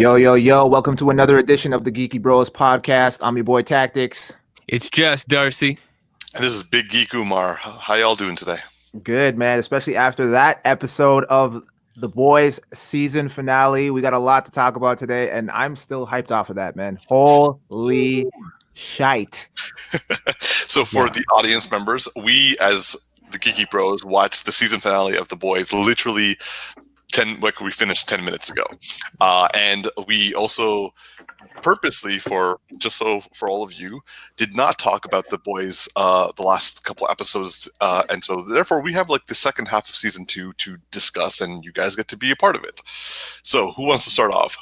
Yo, yo, yo, welcome to another edition of the Geeky Bros podcast. I'm your boy Tactix. It's just Darcy. And this is Big Geek Umar. How y'all doing today? Good, man, especially after that episode of The Boys season finale. We got a lot to talk about today, and I'm still hyped off of that, man. Holy shite. So for the audience members, we as the Geeky Bros watched the season finale of The Boys literally we finished 10 minutes ago. And we also purposely for all of you did not talk about The Boys the last couple episodes, and so therefore we have like the second half of season 2 to discuss, and you guys get to be a part of it. So who wants to start off?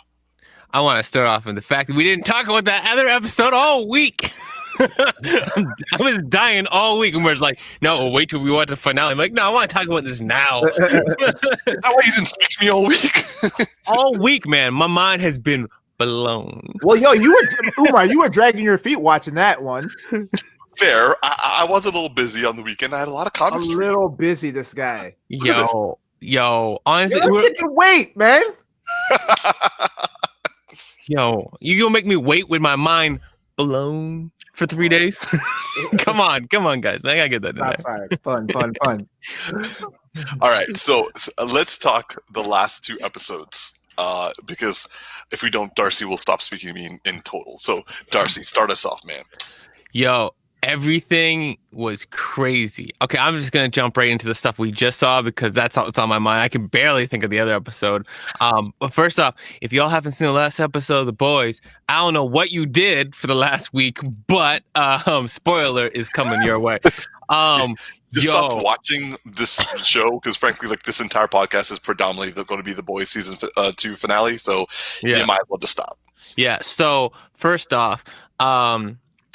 I want to start off with the fact that we didn't talk about that other episode all week. I was dying all week, and we're like, no, we'll wait till we watch the finale. I'm like, no, I want to talk about this now. Is that why you didn't speak to me all week? All week, man. My mind has been blown. Well, yo, Umar, you were dragging your feet watching that one. Fair. I was a little busy on the weekend. I had a lot of comics. A little busy, this guy. Yo, honestly, you can wait, man. Yo, you gonna make me wait with my mind blown for 3 days? Come on, guys. I gotta get that in there. Fun. All right, so let's talk the last 2 episodes. Because if we don't, Darcy will stop speaking to me in total. So, Darcy, start us off, man. Yo, everything was crazy. Okay, I'm just gonna jump right into the stuff we just saw because that's all that's on my mind. I can barely think of the other episode. But first off, if y'all haven't seen the last episode of The Boys, I don't know what you did for the last week, but spoiler is coming your way. Just stop watching this show because, frankly, like this entire podcast is predominantly going to be The Boys season 2 finale. So you might as well just stop. Yeah. So first off,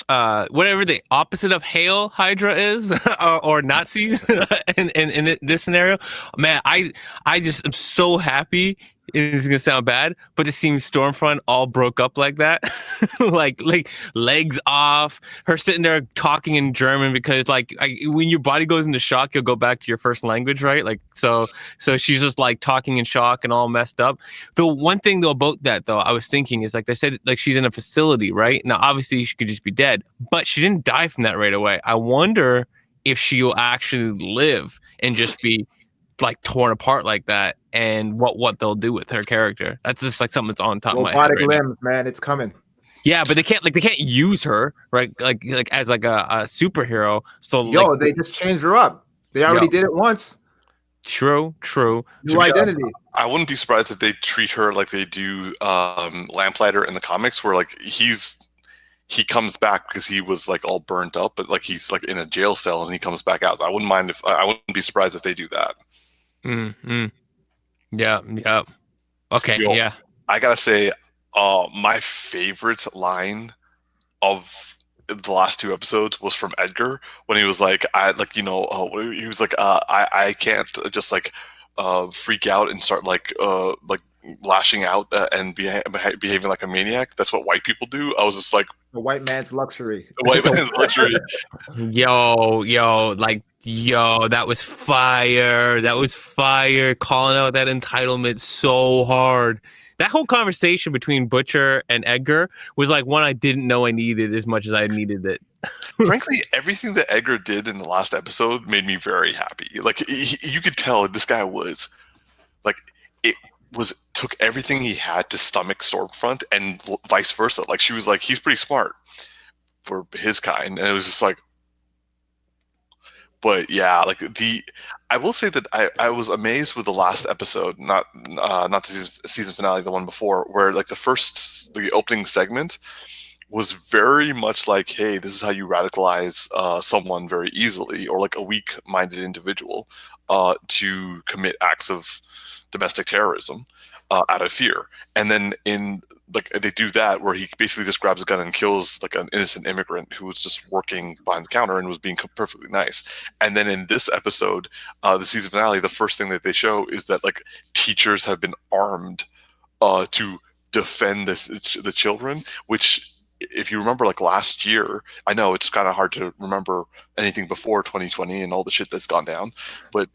whatever the opposite of Hail Hydra is, or Nazis in this scenario, man, I just am so happy. It's gonna sound bad, but it seems Stormfront all broke up like that, like legs off. Her sitting there talking in German because when your body goes into shock, you'll go back to your first language, right? Like so she's just like talking in shock and all messed up. The one thing though about that though, I was thinking is like they said like she's in a facility, right? Now obviously she could just be dead, but she didn't die from that right away. I wonder if she'll actually live and just be like torn apart like that, and what they'll do with her character. That's just like something that's on top of my head. Robotic limbs, man, it's coming. Yeah, but they can't use her, right? Like as like a superhero. So they just changed her up. They already did it once. True. New identity. I wouldn't be surprised if they treat her like they do Lamplighter in the comics, where like he comes back because he was like all burnt up, but like he's like in a jail cell and he comes back out. I wouldn't be surprised if they do that. Mm-hmm. Yeah. Okay. Yeah. I gotta say, my favorite line of the last 2 episodes was from Edgar when he was like, he was like, I can't just like freak out and start like lashing out and behaving like a maniac. That's what white people do. I was just like, the white man's luxury. The white man's luxury. Yo, that was fire. Calling out that entitlement so hard. That whole conversation between Butcher and Edgar was like one I didn't know I needed as much as I needed it. Frankly, everything that Edgar did in the last episode made me very happy. Like you could tell this guy was like took everything he had to stomach Stormfront and vice versa. Like she was like, he's pretty smart for his kind, and it was just like. But yeah, like I will say that I was amazed with the last episode, not the season finale, the one before, where like the opening segment was very much like, hey, this is how you radicalize someone very easily, or like a weak-minded individual to commit acts of domestic terrorism out of fear. And then they do that where he basically just grabs a gun and kills like an innocent immigrant who was just working behind the counter and was being perfectly nice. And then in this episode, the season finale, the first thing that they show is that like teachers have been armed to defend the children, which if you remember like last year, I know it's kind of hard to remember anything before 2020 and all the shit that's gone down, but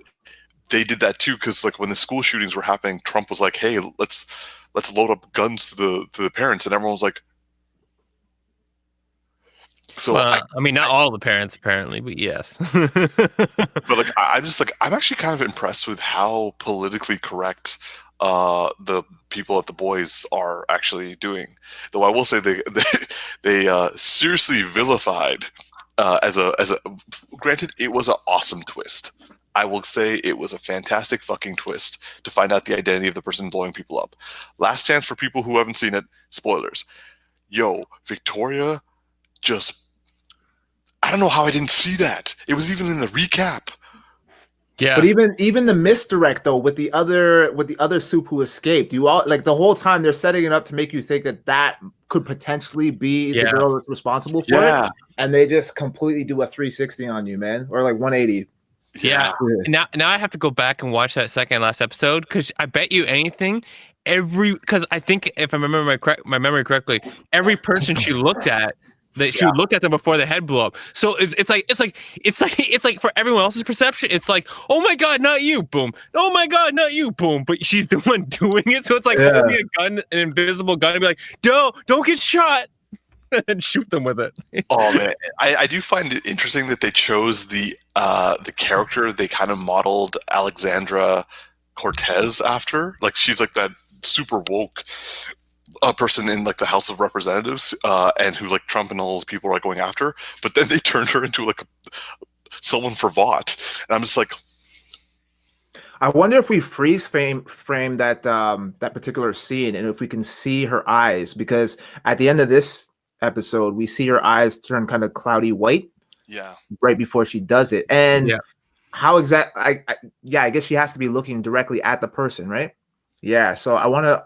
they did that too because like when the school shootings were happening, Trump was like, hey, let's let's load up guns to the parents, and everyone was like, so well, I mean, not all the parents apparently, but yes. but like I'm just like I'm actually kind of impressed with how politically correct the people at the boys are actually doing. Though I will say they seriously vilified as a granted it was an awesome twist. I will say it was a fantastic fucking twist to find out the identity of the person blowing people up. Last chance for people who haven't seen it. Spoilers. Yo, Victoria just I don't know how I didn't see that. It was even in the recap. Yeah. But even the misdirect though with the other soup who escaped, you all like the whole time they're setting it up to make you think that could potentially be the girl that's responsible for it, and they just completely do a 360 on you, man, or like 180. Yeah. Now I have to go back and watch that second last episode because I bet you anything, because I think if I remember my memory correctly, every person she looked at. That she would look at them before the head blew up. So it's like for everyone else's perception, it's like, oh my god, not you, boom. Oh my god, not you, boom. But she's the one doing it, so it's like holding a gun, an invisible gun, and be like, don't get shot, and shoot them with it. Oh man, I do find it interesting that they chose the character they kind of modeled Alexandra Cortez after. Like she's like that super woke person in like the House of Representatives, and who like Trump and all those people are going after, but then they turned her into like someone for Vought, and I'm just like, I wonder if we freeze frame that that particular scene, and if we can see her eyes, because at the end of this episode, we see her eyes turn kind of cloudy white. Yeah. Right before she does it, and how exact? I guess she has to be looking directly at the person, right? Yeah, so I want to,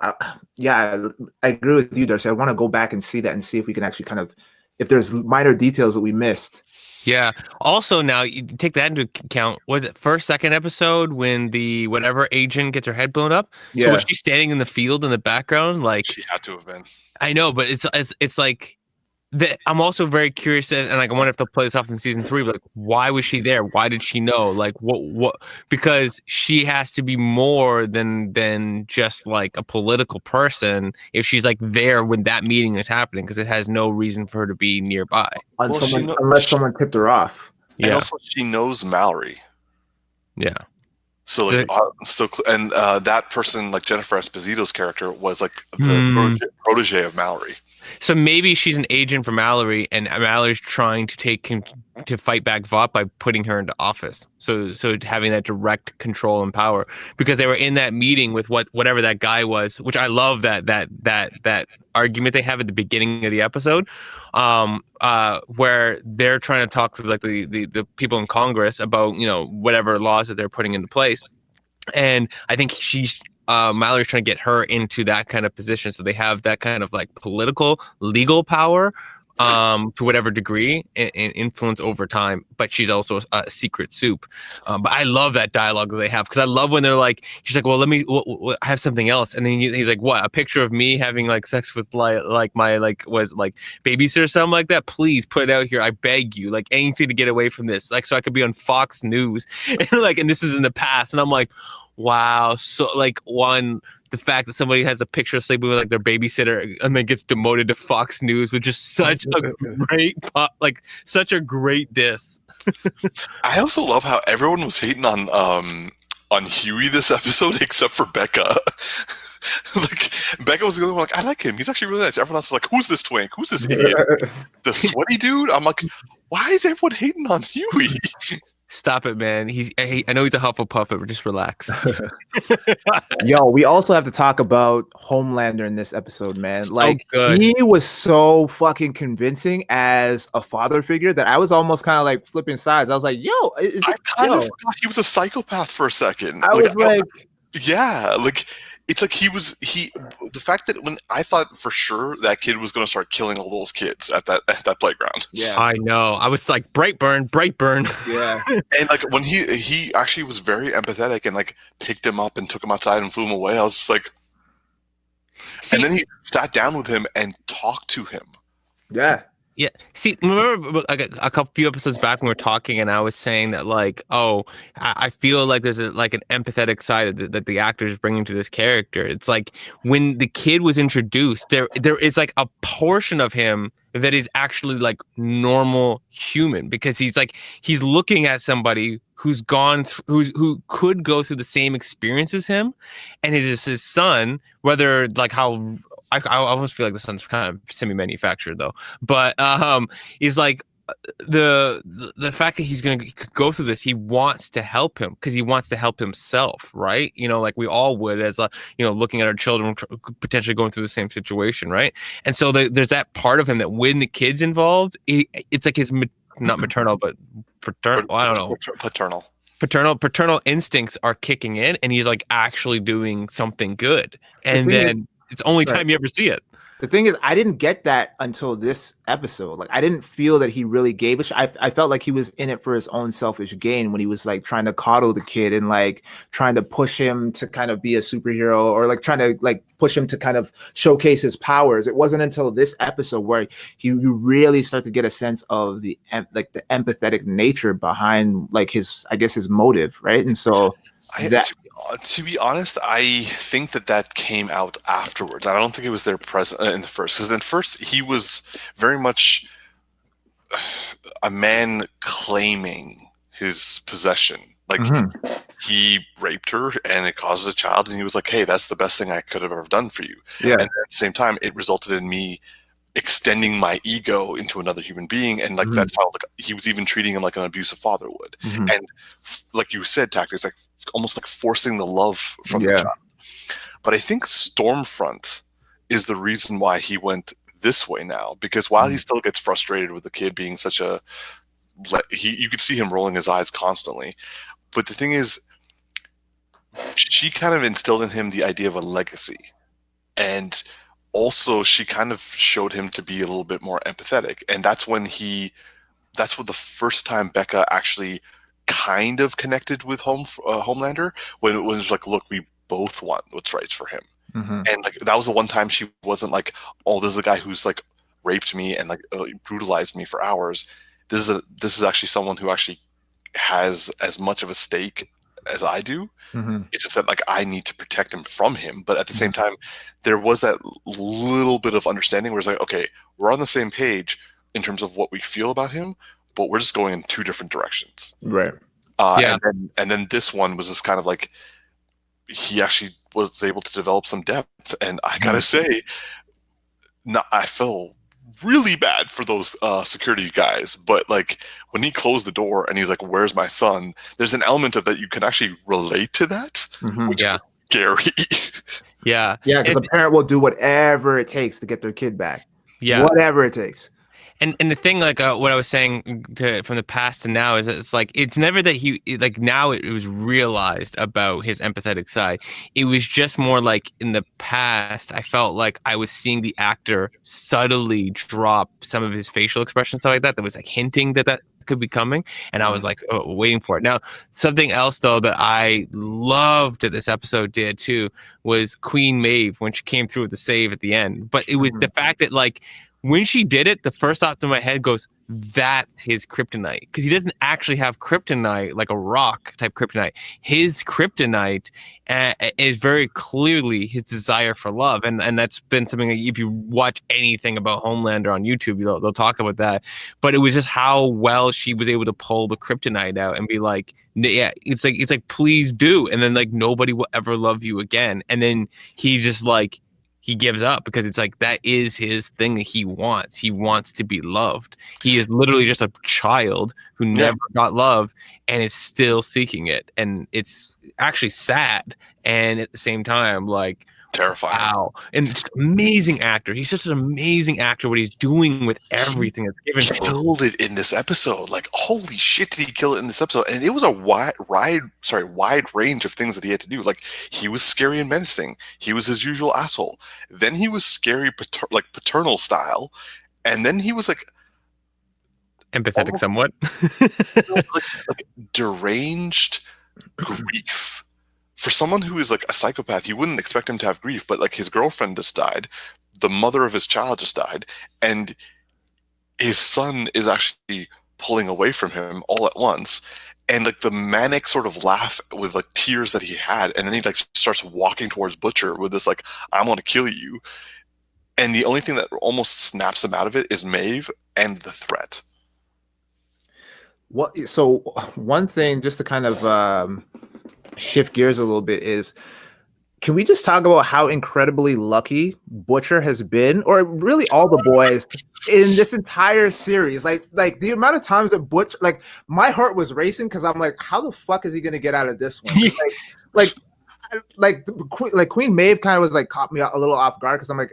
I agree with you, Darcy. I want to go back and see that and see if we can actually kind of, if there's minor details that we missed. Yeah. Also, now you take that into account. Was it second episode when the whatever agent gets her head blown up? Yeah. So was she standing in the field in the background? Like she had to have been. I know, but it's like. I'm also very curious, and like I wonder if they'll play this off in season 3. But like, why was she there? Why did she know? Like, what? Because she has to be more than just like a political person if she's like there when that meeting is happening, because it has no reason for her to be nearby. Unless someone tipped her off. And also, she knows Mallory. Yeah. So like, that person, like Jennifer Esposito's character, was like the protege of Mallory. So maybe she's an agent for Mallory, and Mallory's trying to take him to fight back Vought by putting her into office. So having that direct control and power, because they were in that meeting with whatever that guy was, which I love that argument they have at the beginning of the episode, where they're trying to talk to like the people in Congress about whatever laws that they're putting into place, and I think Mallory's trying to get her into that kind of position, so they have that kind of like political, legal power, to whatever degree, and influence over time. But she's also a secret soup. But I love that dialogue that they have, because I love when they're like, she's like, well, let me I have something else, and then he's like, what? A picture of me having like sex with like my babysitter or something like that? Please put it out here, I beg you, like anything to get away from this, like so I could be on Fox News, and this is in the past, and I'm like. Wow. So like the fact that somebody has a picture of sleeping with like their babysitter and then gets demoted to Fox News, which is such a great diss. I also love how everyone was hating on Huey this episode except for Becca. Like Becca was the only one like, I like him. He's actually really nice. Everyone else is like, who's this twink? Who's this idiot? The sweaty dude? I'm like, why is everyone hating on Huey? Stop it, man. I know he's a Hufflepuff, but just relax. Yo, we also have to talk about Homelander in this episode, man. So like good. He was so fucking convincing as a father figure that I was almost kind of like flipping sides. I was like, yo, I kind of forgot he was a psychopath for a second. I was like, yeah, like it's like the fact that when I thought for sure that kid was going to start killing all those kids at that playground. Yeah, I know. I was like, Brightburn. Yeah, and like when he actually was very empathetic and like picked him up and took him outside and flew him away. I was just like, and then he sat down with him and talked to him. Yeah. Yeah. See, remember like a couple few episodes back when we were talking, and I was saying that like, oh, I feel like there's like an empathetic side that the actor is bringing to this character. It's like when the kid was introduced, there is like a portion of him that is actually like normal human because he's looking at somebody who's gone through who could go through the same experience as him, and it is his son. Whether like how I almost feel like the son's kind of semi-manufactured though, but is like the fact that he's going to go through this, he wants to help him because he wants to help himself, right? You know, like we all would as looking at our children potentially going through the same situation, right? And so there's that part of him that when the kid's involved, it's like his not maternal but paternal, I don't know, paternal instincts are kicking in, and he's like actually doing something good, and then it's only time you ever see it. The thing is, I didn't get that until this episode. Like, I didn't feel that he really gave it. I felt like he was in it for his own selfish gain when he was like trying to coddle the kid and like trying to push him to kind of be a superhero, or like trying to like push him to kind of showcase his powers. It wasn't until this episode where you really start to get a sense of the empathetic nature behind like his motive, right? And so to be honest, I think that came out afterwards. I don't think it was there present in the first, because in first he was very much a man claiming his possession. Like he raped her and it causes a child, and he was like, "Hey, that's the best thing I could have ever done for you." Yeah. And at the same time, it resulted in me extending my ego into another human being, and like that's how like he was even treating him like an abusive father would. And like you said, Tactix, like almost like forcing the love from the child. But I think Stormfront is the reason why he went this way now, because while he still gets frustrated with the kid being such a you could see him rolling his eyes constantly, but the thing is, she kind of instilled in him the idea of a legacy, and also she kind of showed him to be a little bit more empathetic. And that's when the first time Becca actually kind of connected with Homelander, when it was like, look, we both want what's right for him. And like that was the one time she wasn't like, oh, this is a guy who's like raped me and like brutalized me for hours. This is actually someone who actually has as much of a stake as I do. It's just that like I need to protect him from him, but at the same time there was that little bit of understanding where it's like, okay, we're on the same page in terms of what we feel about him, but we're just going in two different directions, right? And then this one was just kind of like he actually was able to develop some depth, and I gotta say, I feel really bad for those security guys, but like when he closed the door and he's like, "Where's my son?" There's an element of that you can actually relate to that, which is scary. Yeah, because a parent will do whatever it takes to get their kid back. Yeah, whatever it takes. And the thing, like what I was saying from the past to now, is that it's like it's never that like now it was realized about his empathetic side. It was just more like in the past, I felt like I was seeing the actor subtly drop some of his facial expressions, stuff like that. That was like hinting that could be coming, and I was like waiting for it. Now, something else though that I loved that this episode did too was Queen Maeve when she came through with the save at the end. But it was the fact that like, when she did it, the first thought to my head goes, that's his kryptonite. Because he doesn't actually have kryptonite, like a rock type kryptonite. His kryptonite is very clearly his desire for love. And that's been something that if you watch anything about Homelander on YouTube, they'll talk about that. But it was just how well she was able to pull the kryptonite out and be like, yeah, it's like, please do. And then like, nobody will ever love you again. And then he just like, he gives up because it's like that is his thing that he wants. He wants to be loved. He is literally just a child who never got love and is still seeking it. And it's actually sad. And at the same time, like, terrifying. Wow. And just amazing actor. He's just an amazing actor, what he's doing with everything that's given to him. He killed it in this episode. Like, holy shit, did he kill it in this episode? And it was a wide range of things that he had to do. Like, he was scary and menacing. He was his usual asshole. Then he was scary, paternal style. And then he was like empathetic somewhat. like deranged grief. For someone who is like a psychopath, you wouldn't expect him to have grief, but like his girlfriend just died, the mother of his child just died, and his son is actually pulling away from him all at once. And like the manic sort of laugh with like tears that he had, and then he like starts walking towards Butcher with this like, "I'm gonna kill you," and the only thing that almost snaps him out of it is Maeve and the threat. What? So one thing, just to kind of shift gears a little bit, is can we just talk about how incredibly lucky Butcher has been, or really all the boys in this entire series? Like the amount of times that Butch, like my heart was racing because I'm like, how the fuck is he gonna get out of this one? like Queen Maeve kind of was like caught me a little off guard because I'm like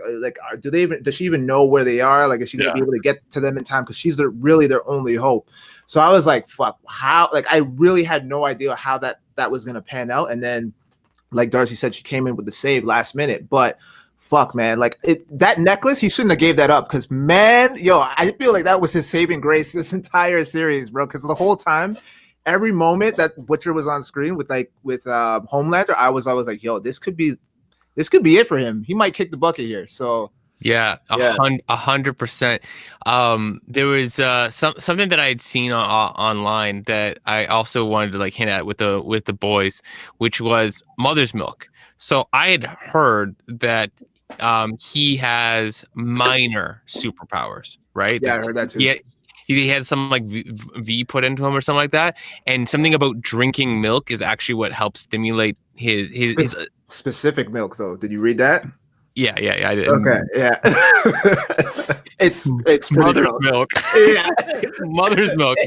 does she even know where they are? Like, is she gonna be able to get to them in time? Because she's really their only hope. So I was like, fuck, how? Like, I really had no idea how that was gonna pan out, and then, like Darcy said, she came in with the save last minute. But fuck, man, like that necklace, he shouldn't have gave that up because, man, I feel like that was his saving grace this entire series, bro. Because the whole time, every moment that Butcher was on screen with Homelander, I was like, yo, this could be it for him. He might kick the bucket here. So. Yeah, 100%. There was something that I had seen online that I also wanted to like hint at with the boys, which was mother's milk. So I had heard that he has minor superpowers, right? Yeah, I heard that too. He had some like V put into him or something like that, and something about drinking milk is actually what helps stimulate his specific milk. Though, did you read that? Yeah, I did. Okay, yeah. it's mother's milk. Yeah, mother's milk,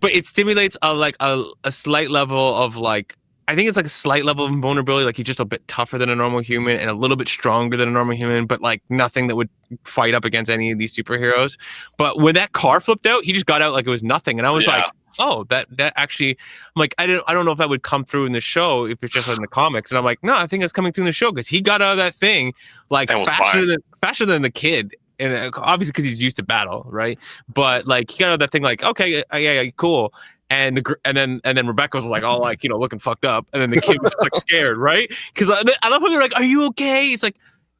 but it stimulates a slight level of like, I think it's like a slight level of vulnerability. Like he's just a bit tougher than a normal human and a little bit stronger than a normal human, but like nothing that would fight up against any of these superheroes. But when that car flipped out, he just got out like it was nothing, and I was like, oh, that actually, I'm like, I don't know if that would come through in the show if it's just in the comics. And I'm like, no, I think it's coming through in the show because he got out of that thing like faster than the kid. And obviously because he's used to battle, right? But like he got out of that thing like, okay, yeah, cool. And then Rebecca was like, all like, looking fucked up. And then the kid was just like scared, right? Because I love how they're like, are you okay? It's like,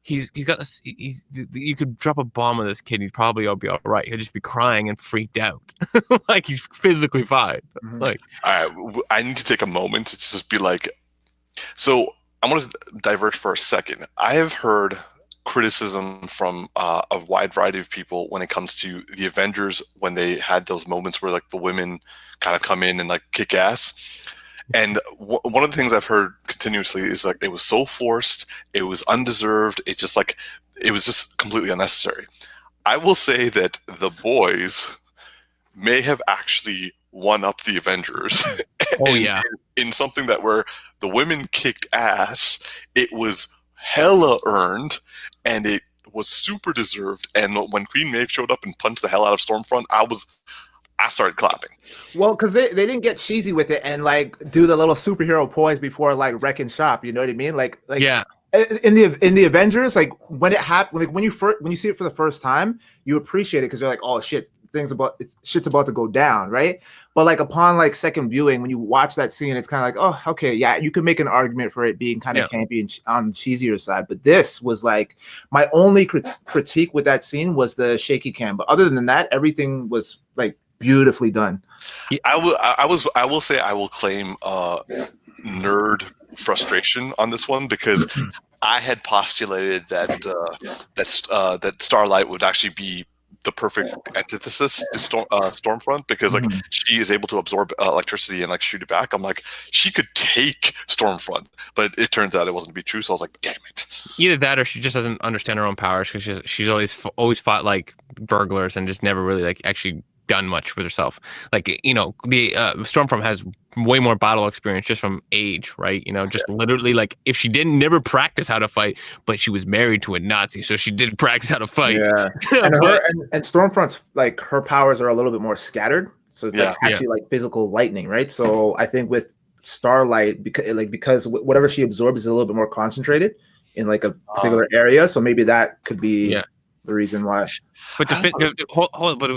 you could drop a bomb on this kid, he'd probably be all right. He'll just be crying and freaked out. Like he's physically fine. Mm-hmm. Like, all right, I need to take a moment to just be like, so I want to diverge for a second. I have heard criticism from a wide variety of people when it comes to the Avengers when they had those moments where like the women kind of come in and like kick ass. And one of the things I've heard continuously is like it was so forced, it was undeserved, it was just completely unnecessary. I will say that the boys may have actually one up the Avengers. Oh yeah. In something that where the women kicked ass, it was hella earned and it was super deserved. And when Queen Maeve showed up and punched the hell out of Stormfront, I started clapping. Well, because they didn't get cheesy with it and like do the little superhero poise before like wrecking shop. You know what I mean? Like yeah. In the Avengers, like when it happened, like when you see it for the first time, you appreciate it because you're like, oh shit, shit's about to go down, right? But like upon like second viewing, when you watch that scene, it's kind of like, oh, okay, yeah, you can make an argument for it being kind of campy and on the cheesier side. But this was like my only critique with that scene was the shaky cam. But other than that, everything was like beautifully done. I will say I will claim nerd frustration on this one because I had postulated that Starlight would actually be the perfect antithesis to Stormfront because like she is able to absorb electricity and like shoot it back. I'm like, she could take Stormfront, but it turns out it wasn't to be true. So I was like, damn it. Either that or she just doesn't understand her own powers because she's always fought like burglars and just never really like actually done much with herself. Like, the Stormfront has way more battle experience just from age, right? Just literally like if she never practice how to fight, but she was married to a Nazi, so she did practice how to fight. Yeah. And Stormfront's like her powers are a little bit more scattered, so it's like actually like physical lightning, right? So I think with Starlight, because whatever she absorbs is a little bit more concentrated in like a particular area, so maybe that could be the reason why. But to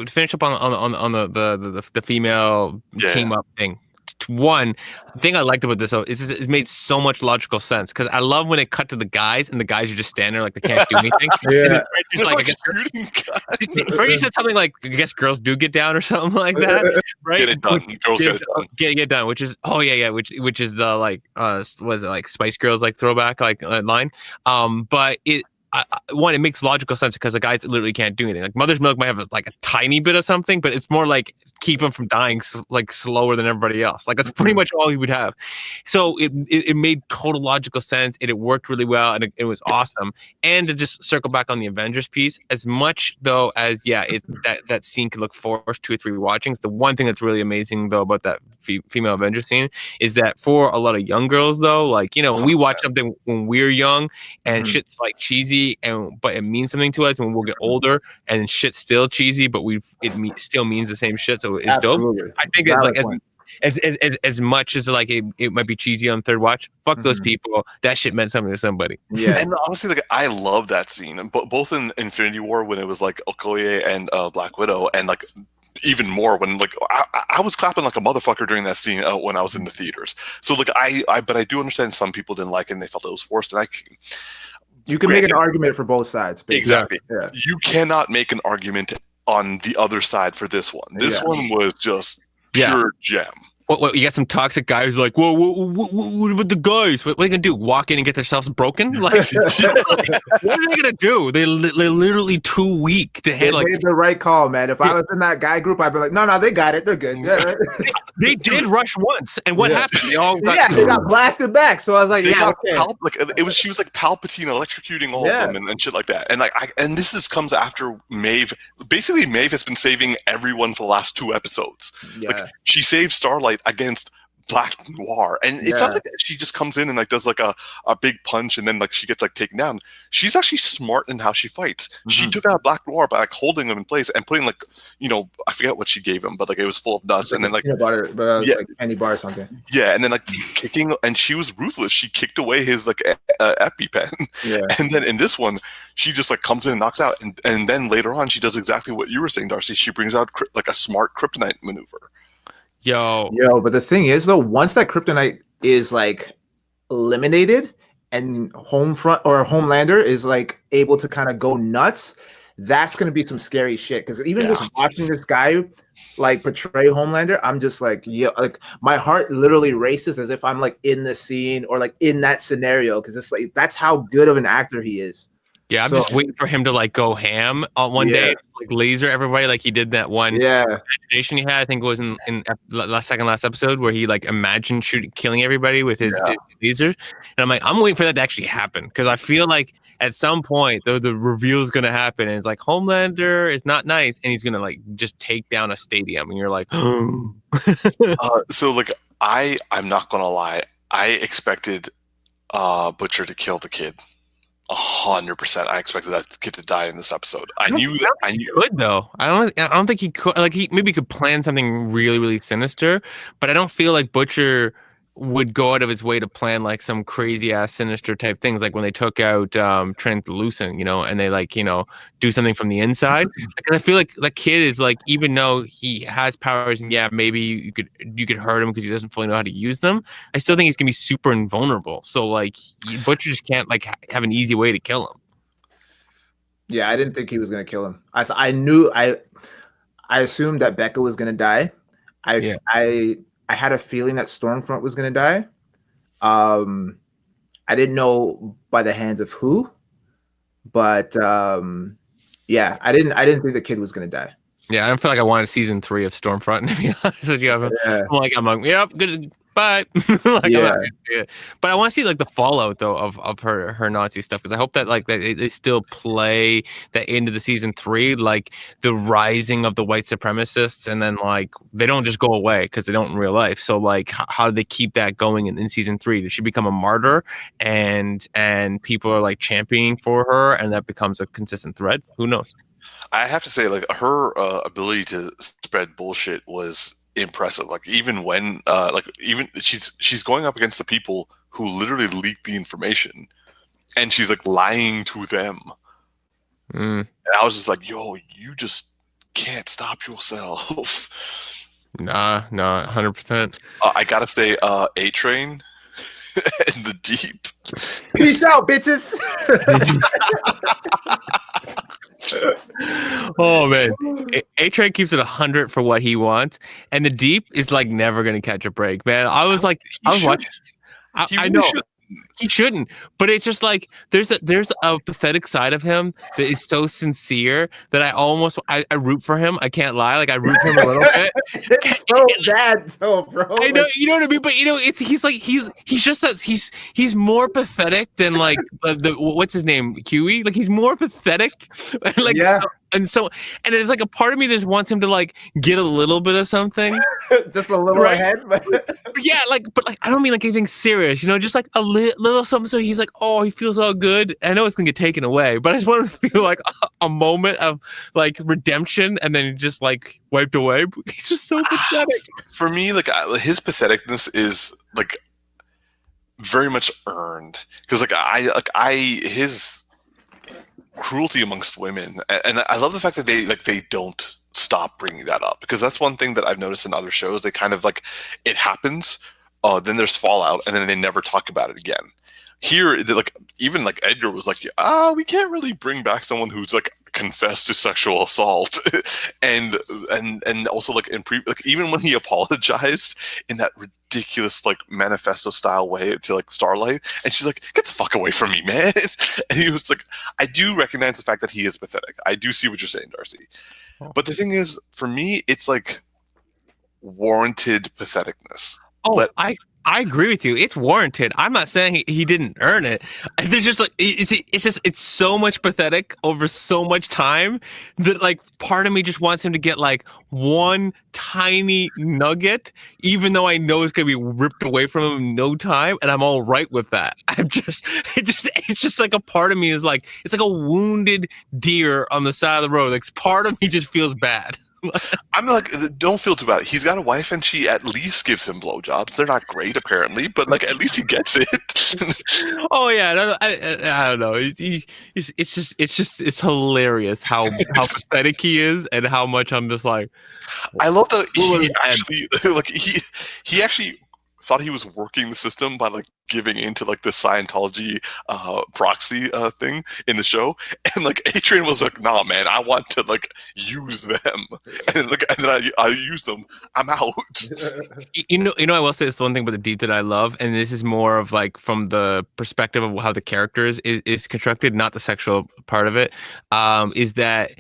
finish up on the female team up thing, one thing I liked about this though is it made so much logical sense because I love when it cut to the guys and the guys are just standing there like they can't do anything. Yeah. Just like, I guess, Freddie said something like, I guess girls do get down or something like that, right? Get it done. Girls get it done. Get done, which is which is the like was it like Spice Girls like throwback like line. But one, it makes logical sense because the guys literally can't do anything. Like mother's milk might have like a tiny bit of something, but it's more like keep him from dying like slower than everybody else. Like that's pretty much all he would have. So it made total logical sense and it worked really well and it was awesome. And to just circle back on the Avengers piece, as much though as that scene could look forced 2 or 3 watchings, the one thing that's really amazing though about that female Avengers scene is that for a lot of young girls though, like when we watch something when we're young and shit's like cheesy but it means something to us when we'll get older and shit's still cheesy but it still means the same shit, so it's Absolutely. dope. I think it's like as much as like it might be cheesy on third watch, fuck those people, that shit meant something to somebody. Yeah. And honestly, like I love that scene, both in Infinity War when it was like Okoye and Black Widow, and like even more when like I was clapping like a motherfucker during that scene when I was in the theaters. So like but I do understand some people didn't like it and they felt it was forced, and you can make an argument for both sides. Basically. Exactly. Yeah. You cannot make an argument on the other side for this one. This one was just pure gem. What you got some toxic guys like, whoa, what about the guys? What are they gonna do? Walk in and get themselves broken? Like, what are they gonna do? They're literally too weak to handle. They made the right call, man. If I was in that guy group, I'd be like, no, they got it. They're good. Yeah, right? They did rush once, and what happened? They all they got blasted back. So I was like, she was like Palpatine electrocuting all of them and shit like that. And and this comes after Maeve. Basically, Maeve has been saving everyone for the last 2 episodes. Yeah. Like she saved Starlight against Black Noir, and it's not like she just comes in and like does like a big punch and then like she gets like taken down. She's actually smart in how she fights. She took out Black Noir by like holding him in place and putting like I forget what she gave him, but like it was full of nuts and then like butter, like candy bar or something. Yeah, and then like kicking, and she was ruthless. She kicked away his like EpiPen. Yeah, and then in this one, she just like comes in and knocks out, and then later on she does exactly what you were saying, Darcy. She brings out like a smart kryptonite maneuver. Yo, but the thing is though, once that kryptonite is like eliminated and Homelander is like able to kind of go nuts, that's going to be some scary shit. Because even just watching this guy like portray Homelander, I'm just like, like my heart literally races as if I'm like in the scene or like in that scenario, because it's like that's how good of an actor he is. Yeah, I'm just waiting for him to like go ham on one day, like laser everybody, like he did that one imagination he had. I think it was in last episode where he like imagined killing everybody with his laser. And I'm like, I'm waiting for that to actually happen because I feel like at some point the reveal is gonna happen, and it's like Homelander is not nice, and he's gonna like just take down a stadium, and you're like, oh. So like I'm not gonna lie, I expected Butcher to kill the kid. 100%. I expected that kid to die in this episode. I knew that. I knew. Could though. I don't think he could. Like he maybe could plan something really, really sinister, but I don't feel like Butcher would go out of his way to plan like some crazy ass sinister type things, like when they took out Translucent, and they like do something from the inside. And I feel like the kid is like, even though he has powers and maybe you could hurt him because he doesn't fully know how to use them, I still think he's gonna be super invulnerable. So like Butcher just can't like have an easy way to kill him. Yeah, I didn't think he was gonna kill him. I assumed that Becca was gonna die. I had a feeling that Stormfront was going to die. I didn't know by the hands of who, but I didn't think the kid was going to die. Yeah, I don't feel like I wanted season 3 of Stormfront, to be honest with you. I'm like, yep, good. Bye. But I want to see like the fallout though of her Nazi stuff, because I hope that like they still play that into the season 3, like the rising of the white supremacists, and then like they don't just go away because they don't in real life. So like how do they keep that going in season 3? Does she become a martyr and people are like championing for her, and that becomes a consistent thread? Who knows? I have to say, like her ability to spread bullshit was impressive. Like even when even she's going up against the people who literally leaked the information, and she's like lying to them. And I was just like, yo, you just can't stop yourself. Nah, 100%. I gotta say, A Train in the deep. Peace out, bitches. Oh man, A-Train keeps it 100 for what he wants, and the deep is like never gonna catch a break, man. I was watching. He I really know should. he shouldn't, but it's just like there's a pathetic side of him that is so sincere that I root for him. I can't lie, like I root for him a little bit. It's so bad, though, bro. I know, you know what I mean, but he's just that he's more pathetic than like the what's his name, Huey. Like he's more pathetic, like Yeah. and there's like a part of me that just wants him to like get a little bit of something, Just a little right? ahead, but But yeah, but I don't mean like anything serious, just like a little something. So he's like, oh, he feels all good. I know it's gonna get taken away, but I just want to feel like a moment of like redemption, and then just like wiped away. He's just so pathetic. For me, like his patheticness is like very much earned because his cruelty amongst women, and I love the fact that they don't stop bringing that up, because that's one thing that I've noticed in other shows. They kind of like, it happens, then there's fallout, and then they never talk about it again. Here, like even like Edgar was like, we can't really bring back someone who's like confessed to sexual assault, and also like even when he apologized in that ridiculous like manifesto style way to like Starlight, and she's like, get the fuck away from me, man. And he was like, I do recognize the fact that he is pathetic. I do see what you're saying, Darcy. But the thing is, for me, it's like warranted patheticness. Oh, I agree with you. It's warranted. I'm not saying he didn't earn it. There's just like it's so much pathetic over so much time that like part of me just wants him to get like one tiny nugget, even though I know it's gonna be ripped away from him in no time, and I'm all right with that. It's just like a part of me is like, it's like a wounded deer on the side of the road. Like part of me just feels bad. I'm like, don't feel too bad. He's got a wife, and she at least gives him blowjobs. They're not great, apparently, but like at least he gets it. Oh yeah, I don't know. It's hilarious how pathetic he is, and how much I'm just like. I love that he actually like he actually thought he was working the system by like giving into like the Scientology proxy thing in the show, and like A-Train was like, nah man, I want to like use them, and then I use them, I'm out. I will say this one thing about the deep that I love, and this is more of like from the perspective of how the character is constructed, not the sexual part of it, is that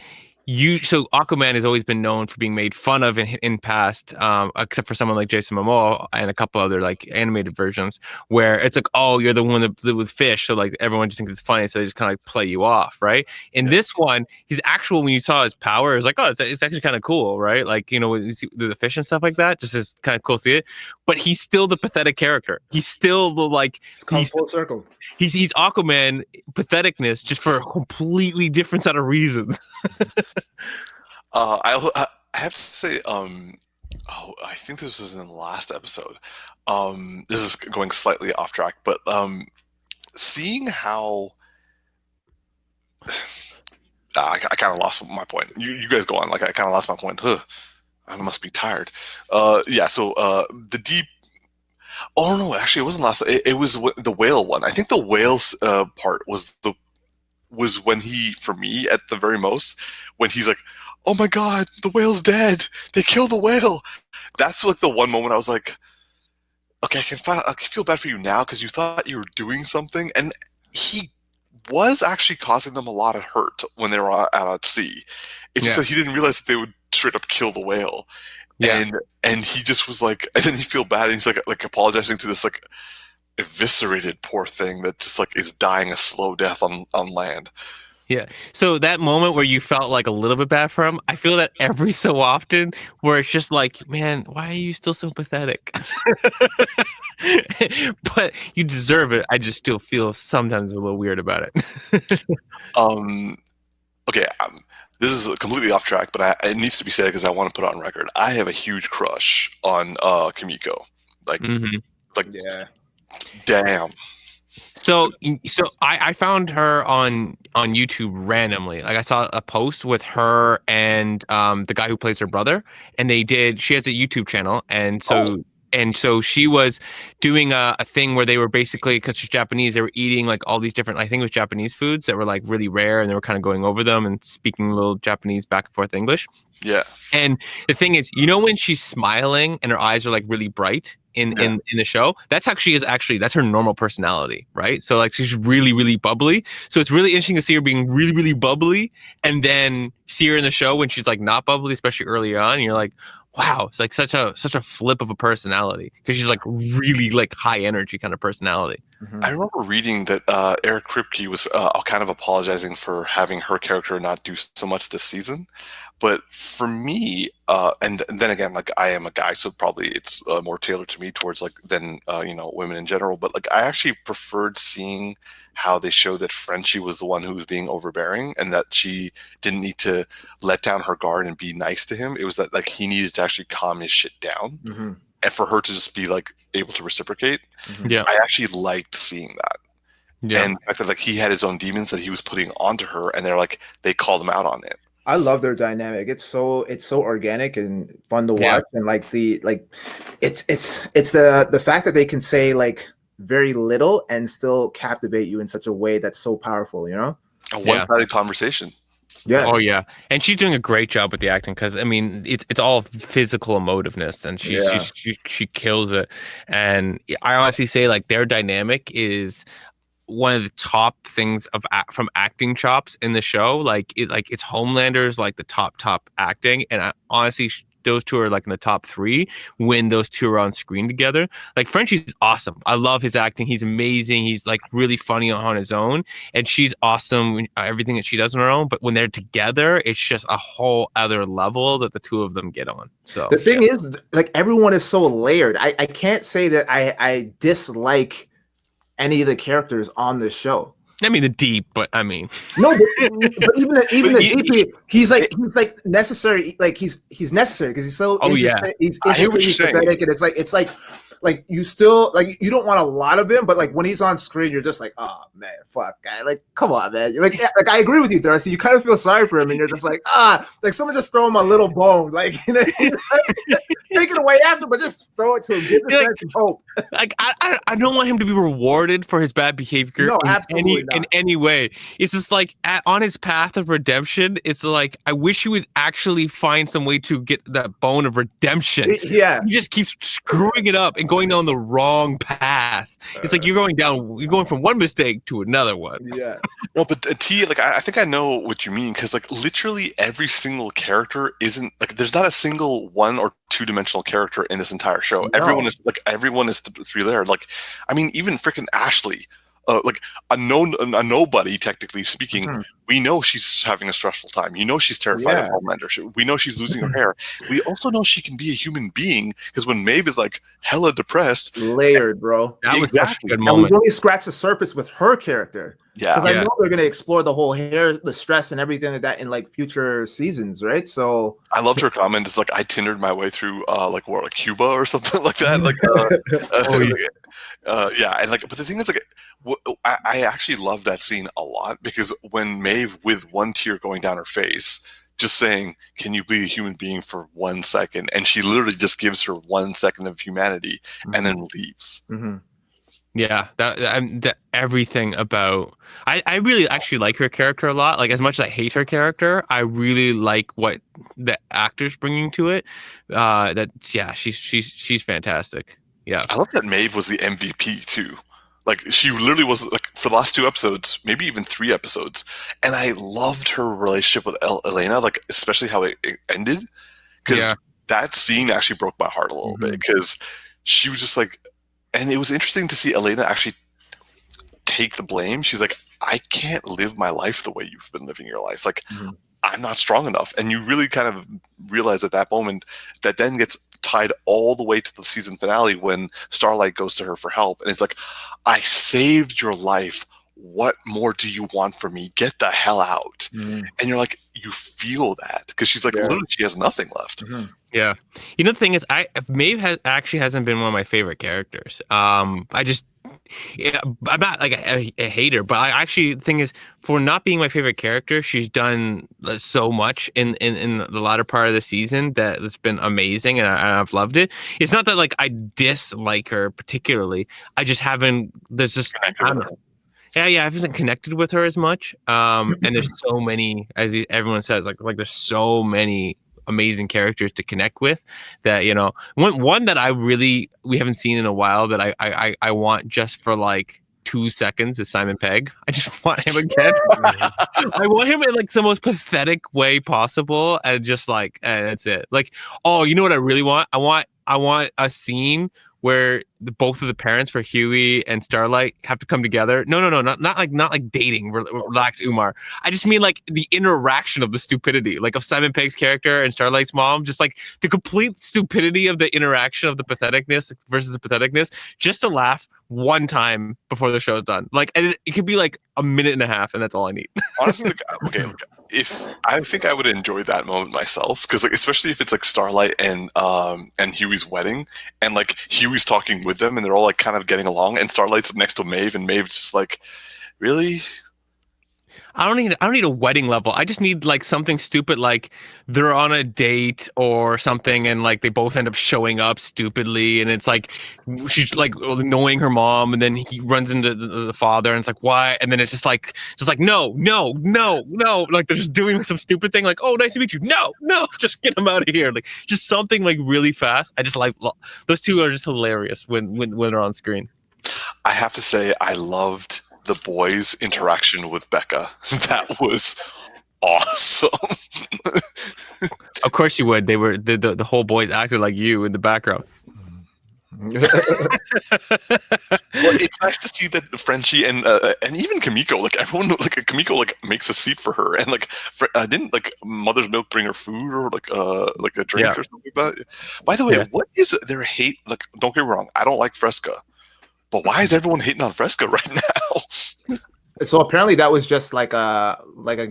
so Aquaman has always been known for being made fun of in past, except for someone like Jason Momoa and a couple other like animated versions, where it's like, oh, you're the one that with fish, so like everyone just thinks it's funny, so they just kind of like play you off, right? In this one, he's actual. When you saw his power, it was like, oh, it's actually kind of cool, right? Like, when you see the fish and stuff like that, just is kind of cool to see it. But he's still the pathetic character. He's still the like. It's come full circle. He's Aquaman patheticness, just for a completely different set of reasons. I have to say, I think this was in the last episode. This is going slightly off track, but seeing how I kind of lost my point. You guys go on. Like I kind of lost my point. I must be tired. Yeah. So the deep. Oh no! Actually, it wasn't last. It was the whale one. I think the whale's part was when he, for me, at the very most, when he's like, "Oh my God, the whale's dead! They killed the whale." That's like the one moment I was like, "Okay, I can feel bad for you now because you thought you were doing something," and he was actually causing them a lot of hurt when they were out at sea. It's just that he didn't realize that they would straight up kill the whale. Yeah. And he just was like, and then he feel bad, and he's like apologizing to this like eviscerated poor thing that just like is dying a slow death on land. Yeah. So that moment where you felt like a little bit bad for him, I feel that every so often, where it's just like, man, why are you still so pathetic? But you deserve it. I just still feel sometimes a little weird about it. Okay. This is completely off track, but it needs to be said because I want to put it on record. I have a huge crush on Kimiko. Like, Yeah. Damn. So I found her on YouTube randomly. Like I saw a post with her and the guy who plays her brother, and she has a YouTube channel, and so she was doing a thing where they were basically, because she's Japanese, they were eating like all these different, I think it was Japanese foods that were like really rare, and they were kind of going over them and speaking a little Japanese back and forth English. Yeah. And the thing is, when she's smiling and her eyes are like really bright in the show, that's how she is actually. That's her normal personality, right? So like she's really, really bubbly. So it's really interesting to see her being really, really bubbly, and then see her in the show when she's like not bubbly, especially early on. And you're like, wow, it's like such a flip of a personality, because she's like really like high energy kind of personality. I remember reading that Eric Kripke was kind of apologizing for having her character not do so much this season. But for me, and then again, like I am a guy, so probably it's more tailored to me towards like than women in general. But like I actually preferred seeing how they showed that Frenchie was the one who was being overbearing, and that she didn't need to let down her guard and be nice to him. It was that like he needed to actually calm his shit down, and for her to just be like able to reciprocate. Yeah, I actually liked seeing that. Yeah. And the fact that like he had his own demons that he was putting onto her, and they called him out on it. I love their dynamic. It's so organic and fun to watch, and it's the fact that they can say like very little and still captivate you in such a way that's so powerful. A one-sided conversation. Yeah. Oh yeah, and she's doing a great job with the acting, because I mean it's all physical emotiveness, and she kills it. And I honestly say like their dynamic is one of the top things from acting chops in the show. Like it's Homelander's like the top acting, and I honestly those two are like in the top 3 when those two are on screen together. Like Frenchie's awesome. I love his acting. He's amazing. He's like really funny on his own, and she's awesome everything that she does on her own. But when they're together, it's just a whole other level that the two of them get on. So the thing is, like everyone is so layered. I can't say that I dislike any of the characters on this show. I mean the deep, but I mean no, but even the deep, he's like necessary. Like he's necessary because he's so interesting. He's interesting, pathetic, and it's like you still like you don't want a lot of him, but like when he's on screen, you're just like, oh man, fuck, guy, like come on, man. Like I agree with you, Darcy. You kind of feel sorry for him, and you're just like, like someone just throw him a little bone, like take it away after, but just throw it to him. Give him some hope. Like I don't want him to be rewarded for his bad behavior in any way. It's just like on his path of redemption, it's like I wish he would actually find some way to get that bone of redemption. He just keeps screwing it up and going down the wrong path. It's like you're going from one mistake to another one. Yeah. No, but T, like I think I know what you mean, because like literally every single character isn't like there's not a single 1 or 2-dimensional character in this entire show. No. Everyone is 3-layered. Like I mean, even freaking Ashley. Like a nobody, technically speaking, we know she's having a stressful time. You know she's terrified of Homelander. We know she's losing her hair. We also know she can be a human being, because when Maeve is like hella depressed, layered, bro. That was such a good moment. And we really scratched the surface with her character. Yeah, because I know they're gonna explore the whole hair, the stress, and everything like that in like future seasons, right? So I loved her comment. It's like I Tindered my way through like Cuba or something like that. Like and like, but the thing is like. I actually love that scene a lot, because when Maeve, with one tear going down her face, just saying, "Can you be a human being for 1 second?" and she literally just gives her 1 second of humanity and then leaves. Yeah, that everything about I really actually like her character a lot. Like as much as I hate her character, I really like what the actor's bringing to it. She's fantastic. Yeah, I love that Maeve was the MVP too. Like she literally was like for the last 2 episodes, maybe even 3 episodes, and I loved her relationship with Elena, like especially how it ended, because that scene actually broke my heart a little bit, because she was just like, and it was interesting to see Elena actually take the blame. She's like, I can't live my life the way you've been living your life. Like I'm not strong enough, and you really kind of realize at that moment that then gets tied all the way to the season finale when Starlight goes to her for help, and it's like, I saved your life. What more do you want from me? Get the hell out. And you're like, you feel that, because she's like, literally, she has nothing left. Yeah. You know, the thing is, Maeve hasn't been one of my favorite characters. Yeah, I'm not like a hater, but I actually the thing is for not being my favorite character, she's done so much in the latter part of the season that it's been amazing, and I've loved it. It's not that like I dislike her particularly. I just haven't. There's just I don't know. Yeah, I haven't connected with her as much. And there's so many, as everyone says, like there's so many amazing characters to connect with that one that we haven't seen in a while that I want just for like 2 seconds is Simon Pegg. I just want him again. I want him in like the most pathetic way possible, and just like and that's it. Like, oh, you know what I really want? I want a scene where both of the parents for Huey and Starlight have to come together. No, not like dating. Relax, Umar. I just mean like the interaction of the stupidity, like of Simon Pegg's character and Starlight's mom, just like the complete stupidity of the interaction of the patheticness versus the patheticness, just to laugh one time before the show's done. Like, and it could be like a minute and a half, and that's all I need. Honestly, okay. If I think I would enjoy that moment myself, because like especially if it's like Starlight and Huey's wedding, and like Huey's talking with them, and they're all like kind of getting along, and Starlight's next to Maeve, and Maeve's just like, really? I don't need a wedding level. I just need like something stupid, like they're on a date or something, and like they both end up showing up stupidly, and it's like she's like annoying her mom, and then he runs into the father, and it's like why? And then it's just like no, like they're just doing some stupid thing, like oh nice to meet you, no, just get them out of here, like just something like really fast. I just like those two are just hilarious when they're on screen. I have to say I loved the boys' interaction with Becca. That was awesome. Of course you would. They were the whole boys acted like you in the background. Well, it's nice to see that Frenchie and even Kimiko, like everyone, like Kimiko, like makes a seat for her, and like didn't like Mother's Milk bring her food or like a drink or something like that. By the way, what is their hate? Like, don't get me wrong, I don't like Fresca. But why is everyone hating on Fresca right now? So apparently that was just like a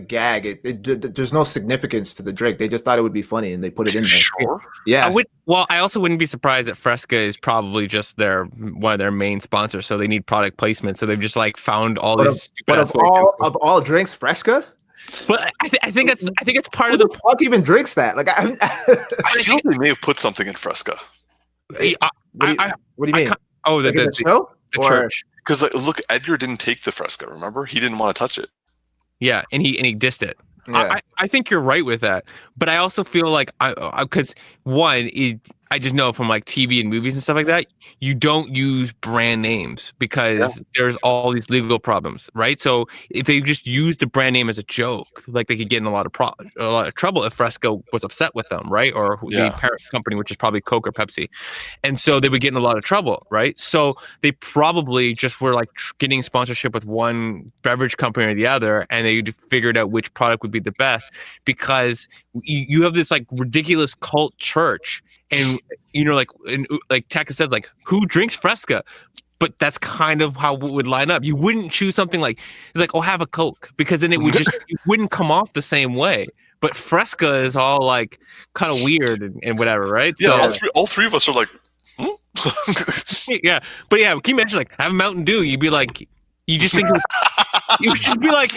gag. There's no significance to the drink. They just thought it would be funny, and they put it in there. Sure. Yeah. I also wouldn't be surprised that Fresca is probably just one of their main sponsors, so they need product placement. So they've just like found all these. But of all drinks, Fresca. But I think it's part Who of the fuck even drinks that? Like I feel they may have put something in Fresca. What do you mean? The show? The church. Because like, look, Edgar didn't take the Fresca. Remember, he didn't want to touch it. Yeah, and he dissed it. Yeah. I think you're right with that, but I also feel like because I just know from like TV and movies and stuff like that, you don't use brand names because there's all these legal problems, right? So if they just use the brand name as a joke, like they could get in a lot of trouble if Fresco was upset with them, right? Or the parent company, which is probably Coke or Pepsi, and so they would get in a lot of trouble, right? So they probably just were like getting sponsorship with one beverage company or the other, and they figured out which product would be the best because you have this like ridiculous cult church. And like Taka said, like who drinks Fresca? But that's kind of how it would line up. You wouldn't choose something like have a Coke, because then it would just it wouldn't come off the same way. But Fresca is all like kind of weird and whatever, right? Yeah, so, all three of us are like, yeah. But yeah, can you imagine like have a Mountain Dew? You'd be like, you just think you would just be like,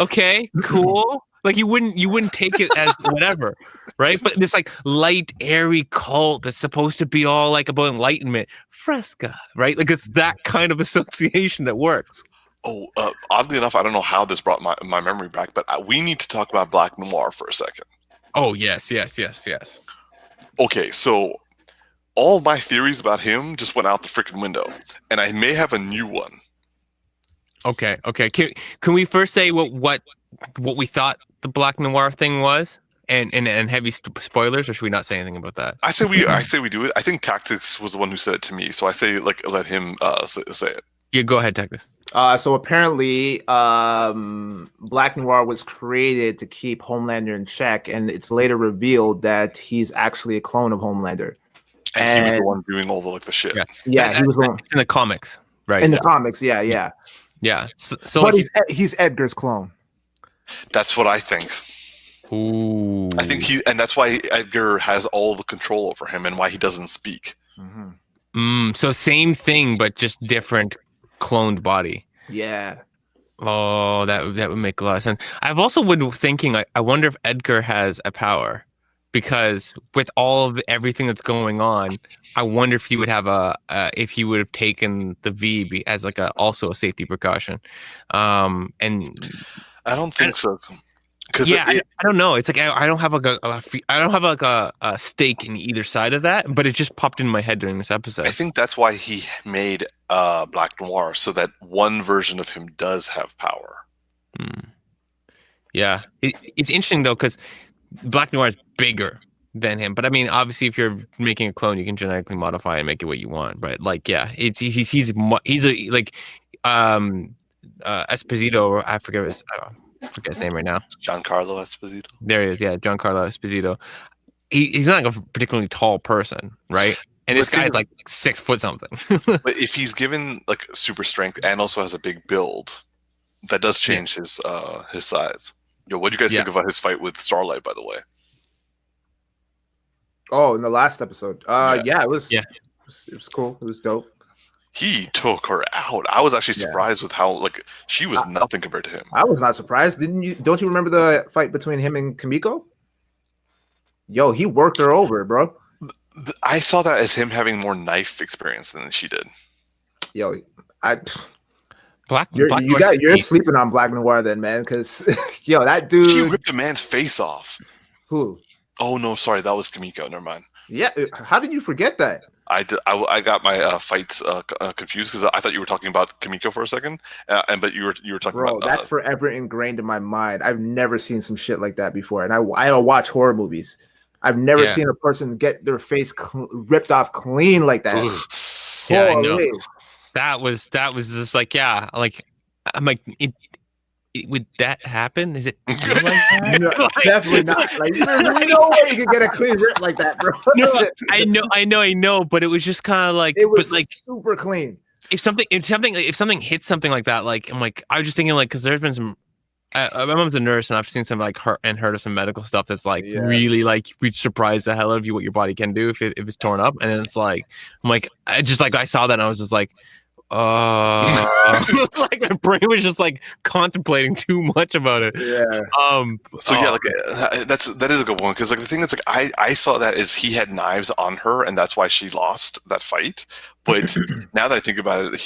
okay, cool. Like you wouldn't take it as whatever, right? But this like light, airy cult that's supposed to be all like about enlightenment, Fresca, right? Like it's that kind of association that works. Oh, oddly enough, I don't know how this brought my memory back, but we need to talk about Black Noir for a second. Oh yes. Okay, so all my theories about him just went out the freaking window, and I may have a new one. Okay. Can we first say what we thought the Black Noir thing was, and heavy spoilers, or should we not say anything about that? I say we do it. I think Tactix was the one who said it to me, so I say like let him say it. Yeah, go ahead, Tactix. So apparently, Black Noir was created to keep Homelander in check, and it's later revealed that he's actually a clone of Homelander. And he was the one doing all the shit. Yeah, he was the one in the comics, right? In the comics, yeah. So but he's Edgar's clone. That's what I think. Ooh. I think and that's why Edgar has all the control over him, and why he doesn't speak. So same thing, but just different cloned body. Yeah. Oh, that would make a lot of sense. I've also been thinking, like, I wonder if Edgar has a power, because with all of everything that's going on, I wonder if he would have if he would have taken the as like also a safety precaution. And I don't think so. Because yeah, I don't know. It's like I don't have like I don't have like a stake in either side of that, but it just popped in my head during this episode. I think that's why he made Black Noir, so that one version of him does have power. Yeah, it's interesting though, because Black Noir is bigger than him. But I mean, obviously, if you're making a clone, you can genetically modify and make it what you want. But like, yeah, he's a like Esposito. I forget his name right now. Giancarlo Esposito. There he is. Yeah, Giancarlo Esposito. He's not like a particularly tall person, right? And this guy's like 6 foot something. But if he's given like super strength and also has a big build, that does change his size. Yo, what do you guys think about his fight with Starlight, by the way? Oh, in the last episode. It was cool. It was dope. He took her out. I was actually surprised with how like she was nothing compared to him. I was not surprised. Don't you remember the fight between him and Kimiko? Yo, he worked her over, bro. I saw that as him having more knife experience than she did. Yo, Black you're sleeping on Black Noir then, man, because yo, that dude, she ripped a man's face off. Who? Oh no, sorry, that was Kimiko. Never mind. Yeah, how did you forget that? I got my fights confused because I thought you were talking about Kimiko for a second, but you were talking about. That's forever ingrained in my mind. I've never seen some shit like that before, and I don't watch horror movies. I've never seen a person get their face ripped off clean like that. Yeah, I know. That was just like, yeah, like I'm like, would that happen? Is it like that? No, like, definitely not. Like, there's no way you can get a clean rip like that, bro. No, I know, but it was just kind of like, it was like super clean. If something hits something like that, like I'm like, I was just thinking like, because there's been some. My mom's a nurse, and I've seen some like heard of some medical stuff that's like really like would surprise the hell out of you what your body can do if it's torn up, and it's like I'm like I saw that and I was just like, like my brain was just like contemplating too much about it. Yeah. So like that is a good one because like the thing that's like I saw that as he had knives on her and that's why she lost that fight. But now that I think about it,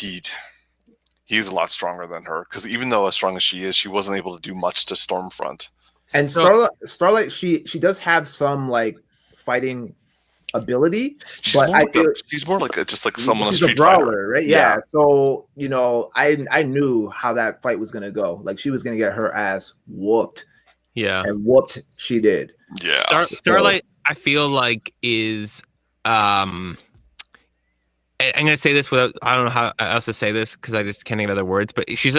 he's a lot stronger than her because even though as strong as she is, she wasn't able to do much to Stormfront. And Starlight, she does have some like fighting ability, she's more like just like someone she's a brawler, right? Yeah. So I knew how that fight was gonna go. Like she was gonna get her ass whooped. Yeah, and whooped she did. Yeah, Starlight, I feel like is I'm gonna say this without I don't know how else to say this because I just can't think of other words. But she's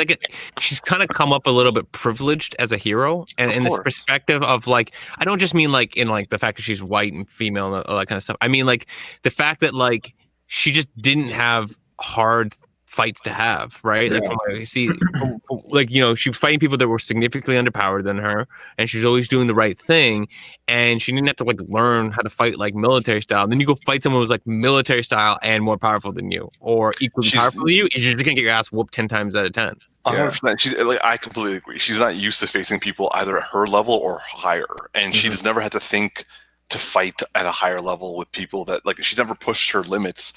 kind of come up a little bit privileged as a hero, and in this perspective of like I don't just mean like in like the fact that she's white and female and all that kind of stuff. I mean like the fact that like she just didn't have hard fights to have, right? Like from what I see, like she was fighting people that were significantly underpowered than her, and she's always doing the right thing, and she didn't have to like learn how to fight like military style. And then you go fight someone who's like military style and more powerful than you, or equally powerful than you, you're just gonna get your ass whooped 10 times out of 10. 100%. She's like I completely agree. She's not used to facing people either at her level or higher, and she has never had to think to fight at a higher level with people that like she's never pushed her limits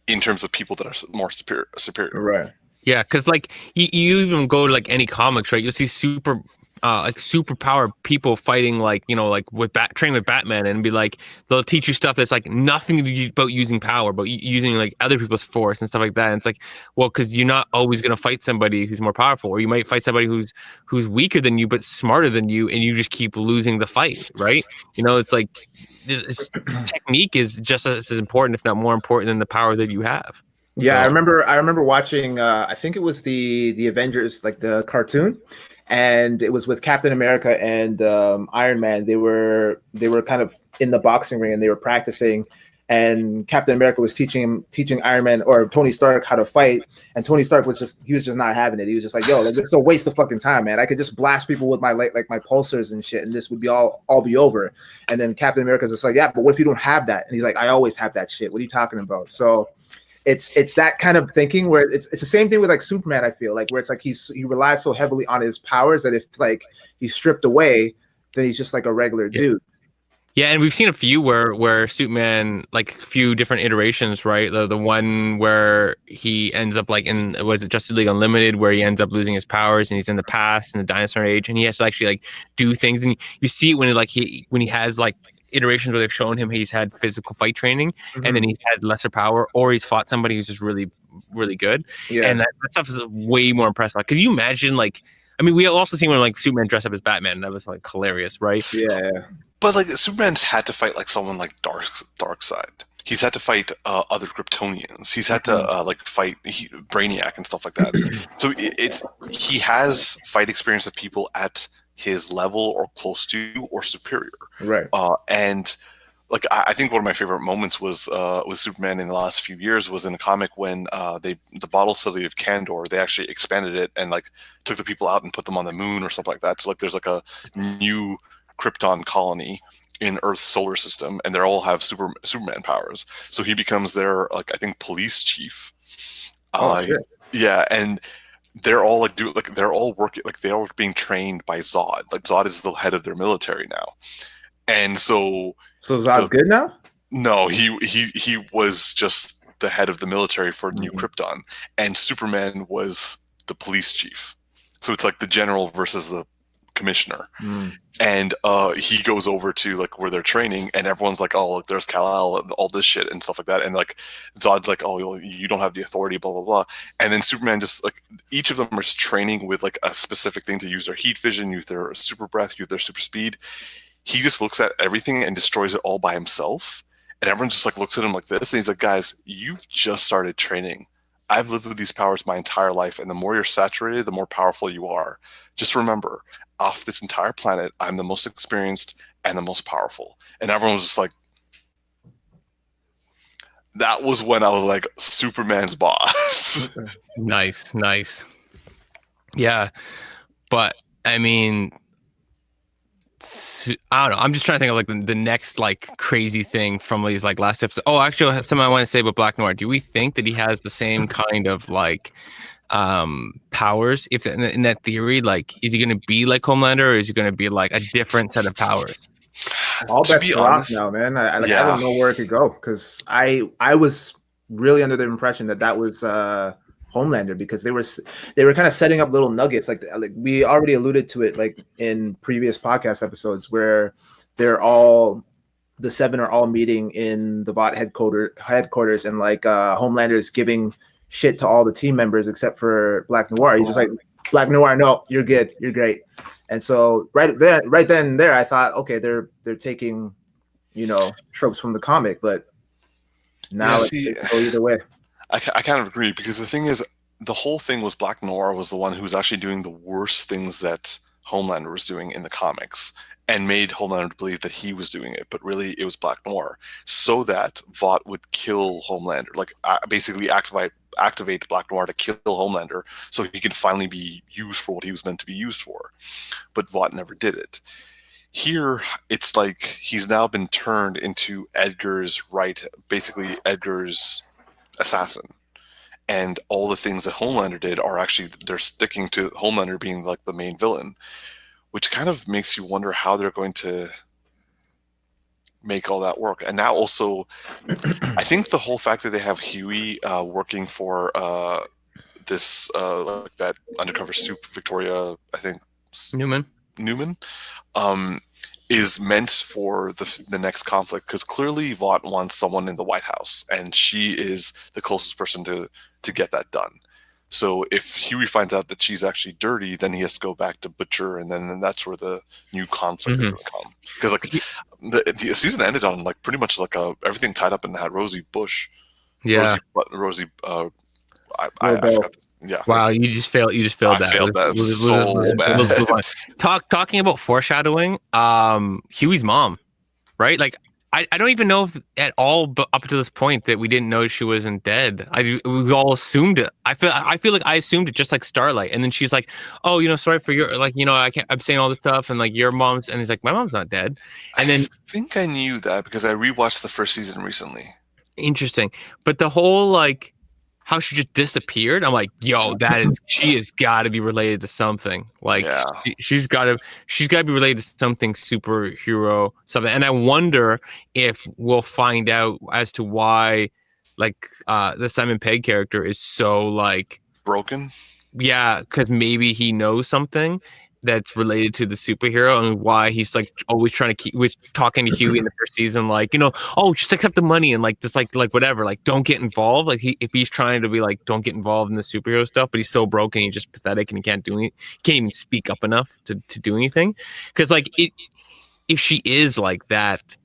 in terms of people that are more superior. Right. Yeah, because like you even go to like any comics, right? You'll see super powered people fighting like with train with Batman, and be like they'll teach you stuff that's like nothing about using power, but using like other people's force and stuff like that. And it's like, well, because you're not always gonna fight somebody who's more powerful, or you might fight somebody who's weaker than you but smarter than you, and you just keep losing the fight, right? It's like technique is just as important, if not more important, than the power that you have. Yeah, so. I remember watching. I think it was the Avengers, like the cartoon, and it was with Captain America and Iron Man. They were kind of in the boxing ring and they were practicing. And Captain America was teaching Iron Man or Tony Stark how to fight, and Tony Stark was just not having it. He was just like, "Yo, like, it's a waste of fucking time, man. I could just blast people with my like my pulsars and shit, and this would be all be over." And then Captain America's just like, "Yeah, but what if you don't have that?" And he's like, "I always have that shit. What are you talking about?" So it's that kind of thinking where it's the same thing with like Superman. I feel like where it's like he relies so heavily on his powers that if like he's stripped away, then he's just like a regular dude. Yeah, and we've seen a few where Superman, like a few different iterations, right? The one where he ends up like was it Justice League Unlimited, where he ends up losing his powers and he's in the past in the dinosaur age, and he has to actually like do things, and you see it when he has like iterations where they've shown him he's had physical fight training, and then he's had lesser power, or he's fought somebody who's just really, really good. And that stuff is way more impressive. Like, could you imagine like? I mean, we also seen when like Superman dressed up as Batman, and that was like hilarious, right? Yeah. But like Superman's had to fight like someone like Darkseid. He's had to fight other Kryptonians. He's had to like fight Brainiac and stuff like that. So he has fight experience of people at his level or close to or superior. Right. And like I think one of my favorite moments was with Superman in the last few years was in a comic when the bottle city of Kandor, they actually expanded it and like took the people out and put them on the moon or something like that. So like there's like a new Krypton colony in Earth's solar system, and they all have Superman powers. So he becomes their like I think police chief. Yeah, and they're all they're all working like they are being trained by Zod. Like Zod is the head of their military now, and so Zod's good now? No, he was just the head of the military for New Krypton, and Superman was the police chief. So it's like the general versus the commissioner. And he goes over to like where they're training, and everyone's like, oh, look, there's Kal-El and all this shit and stuff like that, and like Zod's like, oh, you don't have the authority, blah blah blah. And then Superman just like each of them is training with like a specific thing to use their heat vision, use their super breath, use their super speed. He just looks at everything and destroys it all by himself, and everyone just like looks at him like this, and he's like, guys, you've just started training. I've lived with these powers my entire life, and the more you're saturated, the more powerful you are. Just remember, off this entire planet, I'm the most experienced and the most powerful. And everyone was just like, that was when I was like, Superman's boss. Nice. Yeah. But I mean, I don't know. I'm just trying to think of like the next like crazy thing from these like last episodes. Oh, actually, something I want to say about Black Noir. Do we think that he has the same kind of like powers? If in that theory, like, is he going to be like Homelander, or is he going to be like a different set of powers? All bets are off now, man. I don't know where it could go, because I was really under the impression that was Homelander, because they were kind of setting up little nuggets, like we already alluded to it, like in previous podcast episodes, where the seven are all meeting in the Vought headquarters, and like Homelander is giving shit to all the team members except for Black Noir. He's just like, Black Noir, no, you're good, you're great. And so right then and there, I thought, okay, they're taking, tropes from the comic, but now it can go either way. I kind of agree, because the thing is, the whole thing was Black Noir was the one who was actually doing the worst things that Homelander was doing in the comics, and made Homelander believe that he was doing it, but really it was Black Noir, so that Vought would kill Homelander, like basically activate Black Noir to kill Homelander, so he could finally be used for what he was meant to be used for. But Vought never did it. Here, it's like he's now been turned into Edgar's assassin. And all the things that Homelander did are actually, they're sticking to Homelander being like the main villain, which kind of makes you wonder how they're going to make all that work. And now also, I think the whole fact that they have Huey working for this like that undercover soup Victoria, I think Newman, is meant for the next conflict, because clearly Vought wants someone in the White House, and she is the closest person to get that done. So if Huey finds out that she's actually dirty, then he has to go back to Butcher, and then that's where the new conflict is going to come. Because like the season ended on like pretty much like everything tied up in that Rosie Bush. Yeah. Rosie. I forgot this. Yeah. Wow, you just failed. You just failed that. I failed that so bad. Talking about foreshadowing, Huey's mom, right? Like, I don't even know if at all, but up to this point, that we didn't know she wasn't dead. We all assumed it. I feel like I assumed it, just like Starlight. And then she's like, "Oh, sorry for your I'm saying all this stuff, and like your mom's," and he's like, "My mom's not dead." And then I think I knew that because I rewatched the first season recently. Interesting, but the whole like how she just disappeared. I'm like, yo, she has got to be related to something. Like she's got to be related to something superhero something. And I wonder if we'll find out as to why, like, the Simon Pegg character is so like broken. Yeah, because maybe he knows something that's related to the superhero and why he's like always trying to was talking to Huey in the first season, like, oh, just accept the money and like just like whatever, like don't get involved. Like if he's trying to be like, don't get involved in the superhero stuff, but he's so broken, he's just pathetic and he can't can't even speak up enough to do anything. Because like if she is like that,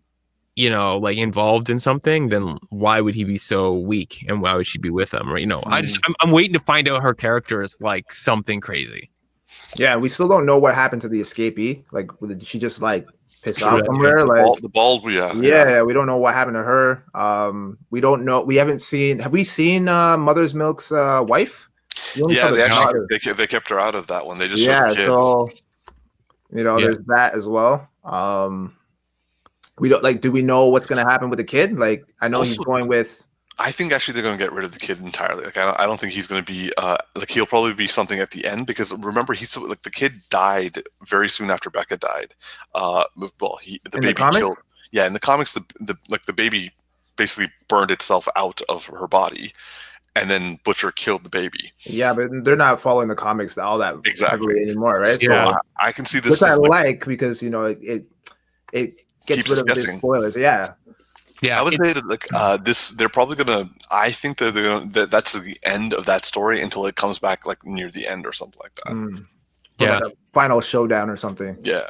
like involved in something, then why would he be so weak and why would she be with him? Or, I'm waiting to find out her character is like something crazy. Yeah, we still don't know what happened to the escapee. Like, did she just like piss off somewhere? Like the bald, yeah, we don't know what happened to her. We don't know. We haven't seen. Have we seen Mother's Milk's wife? Yeah, they kept her out of that one. They just showed the kid. So there's that as well. We don't like. Do we know what's going to happen with the kid? Like, I know he's going with. I think actually they're going to get rid of the kid entirely. Like, I don't think he's going to be like, he'll probably be something at the end, because remember, he's like, the kid died very soon after Becca died. Well, the baby killed. Yeah, in the comics, the baby basically burned itself out of her body, and then Butcher killed the baby. Yeah, but they're not following the comics all that exactly anymore, right? Yeah, so I can see this. Which I like because it gets rid of the spoilers. Yeah. Yeah, I would say that like they're probably gonna. I think that that's the end of that story until it comes back like near the end or something like that. Yeah, like a final showdown or something. Yeah.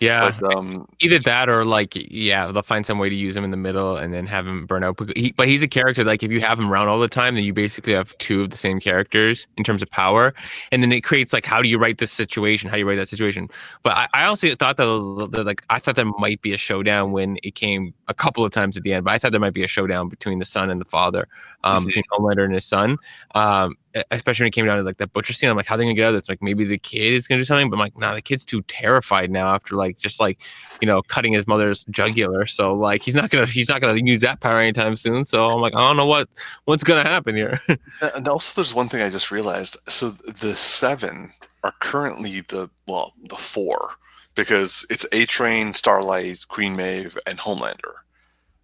But, either that or like they'll find some way to use him in the middle and then have him burn out. But he's a character, like if you have him around all the time, then you basically have two of the same characters in terms of power, and then it creates like, how do you write this situation? How do you write that situation? But I also thought that like, I thought there might be a showdown when it came a couple of times at the end, but I thought there might be a showdown between the son and the father, between Homelander and his son. Especially when it came down to like that Butcher scene, I'm like, how are they gonna get out of this? Like, maybe the kid is gonna do something, but I'm like, nah, the kid's too terrified now after like just like cutting his mother's jugular. So like he's not gonna use that power anytime soon. So I'm like, I don't know what's gonna happen here. And also, there's one thing I just realized. So the 7 are currently the 4, because it's A-Train, Starlight, Queen Maeve, and Homelander.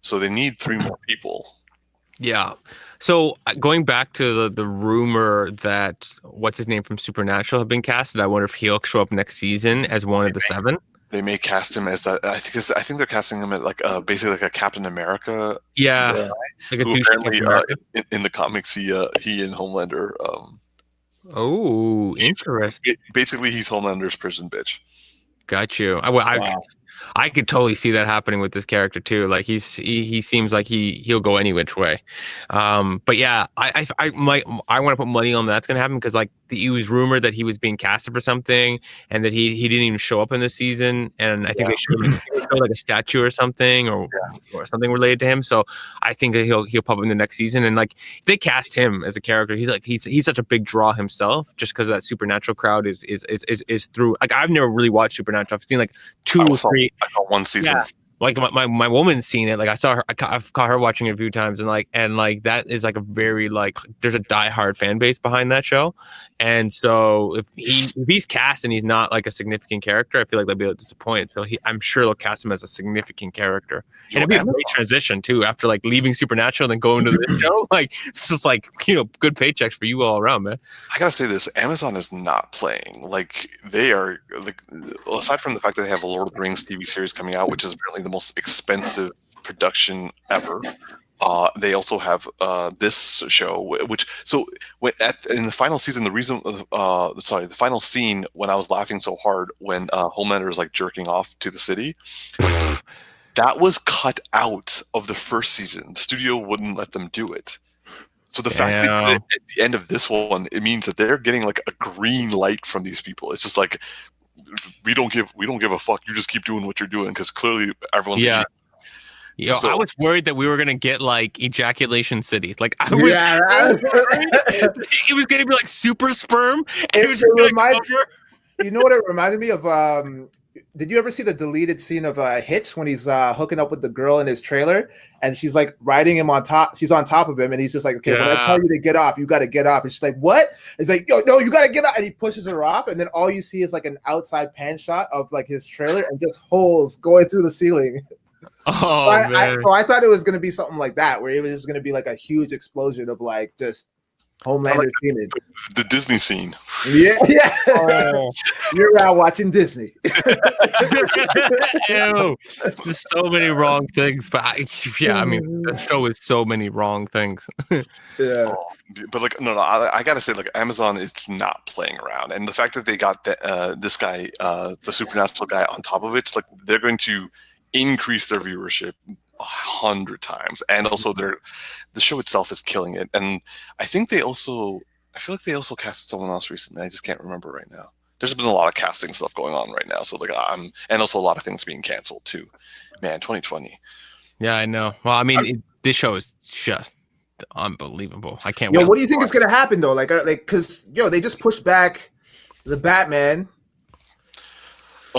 So they need 3 more people. Yeah. So going back to the rumor that what's his name from Supernatural have been casted, I wonder if he'll show up next season as one of the 7. They may cast him as that. I think they're casting him at like basically like a Captain America. Yeah, like who apparently in the comics he and Homelander. Oh, interesting. Basically, he's Homelander's prison bitch. Got you. I could totally see that happening with this character too. Like he seems like he'll go any which way. But yeah, I want to put money on that's gonna happen, because like it was rumored that he was being casted for something and that he didn't even show up in this season. And I think they showed like a statue or something or something related to him. So I think that he'll pop up in the next season. And like if they cast him as a character, he's such a big draw himself, just because of that Supernatural crowd is through. Like I've never really watched Supernatural. I've seen like 2 or 3. I saw 1 season. Yeah. Like my woman's seen it. Like I saw her, I've caught her watching it a few times, and like that is like a very like there's a diehard fan base behind that show, and so if he's cast and he's not like a significant character, I feel like they'll be a little disappointed. So I'm sure they'll cast him as a significant character, and it'd be a great transition too after like leaving Supernatural and then going to this show. Like it's just like good paychecks for you all around, man. I gotta say this: Amazon is not playing. Like they are like, aside from the fact that they have a Lord of the Rings TV series coming out, which is apparently the most expensive production ever. They also have this show, which in the final season, the final scene when I was laughing so hard when Homelander is like jerking off to the city, that was cut out of the first season. The studio wouldn't let them do it. So the fact that at the end of this one, it means that they're getting like a green light from these people. It's just like, we don't give a fuck. You just keep doing what you're doing, because clearly everyone's I was worried that we were gonna get like Ejaculation City. Like I was worried it was gonna be like Super Sperm, and it was you know what it reminded me of? did you ever see the deleted scene of Hitch when he's hooking up with the girl in his trailer and she's like riding him on top? She's on top of him and he's just like, okay, when I tell you to get off, you got to get off. And she's like, what? It's like, yo, no, you got to get off. And he pushes her off. And then all you see is like an outside pan shot of like his trailer and just holes going through the ceiling. Oh, man. So I thought it was going to be something like that, where it was just going to be like a huge explosion of like just Homelander scene. The Disney scene. Yeah. Oh. You're around watching Disney. Ew. There's so many wrong things, but I mean, the show is so many wrong things. Yeah. But like, no, I gotta say, like, Amazon is not playing around, and the fact that they got this guy, the supernatural guy, on top of it's like they're going to increase their viewership 100 times, and also the show itself is killing it. And I think I feel like they also casted someone else recently. I just can't remember right now. There's been a lot of casting stuff going on right now, so like and also a lot of things being canceled too. Man, 2020. Yeah, I know. Well, I mean, this show is just unbelievable. I can't wait. Yo, what do you think is gonna happen though? Like, because they just pushed back the Batman.